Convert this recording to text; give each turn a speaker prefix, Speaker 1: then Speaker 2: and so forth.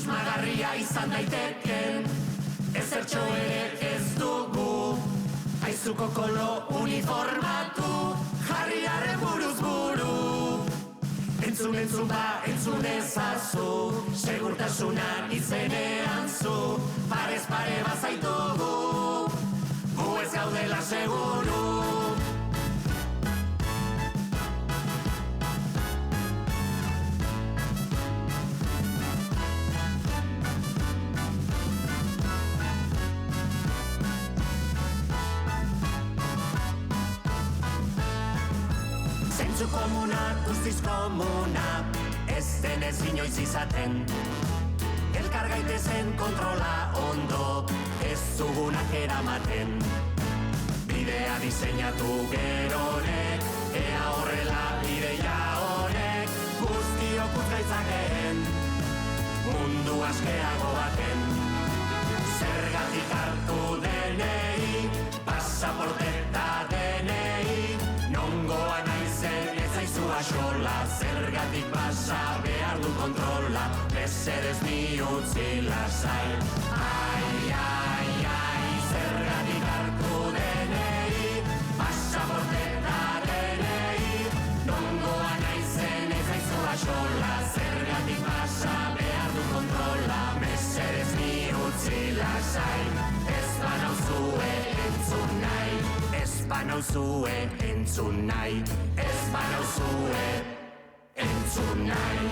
Speaker 1: Susmagarria izan daiteken, ezertxo ere ez dugu. Aizuko kolo uniformatu, jarriaren buruz buru. Entzun ba, entzun ezazu, segurtasunan izenean zu. Parez pare bazaitugu, gu ez gaudela seguru. Zentzu komuna, guztiz komuna, ez denez inoiz izaten. Elkar gaitezen kontrola ondo, ez zugunak eramaten. Bidea diseinatu geronek, ea horrela ideia honek, guztiok utgaitzakeen, mundu askeago baten. Zergatik hartu denei, pasaporteta denei, nongoa naizen ez zaizu axola. Zergatik pasa behar du kontrola, mesedez ni utzi lasai. Ai, ai, ai, zergatik hartu denei, pasaporteta denei, nongoa naizen ez zaizu axola. Zergatik pasa behar du kontrola, mesedez ni utzi lasai. Ez banauzue entzun nahi, ez banauzue entzun nahi, ez banauzue entzun nahi.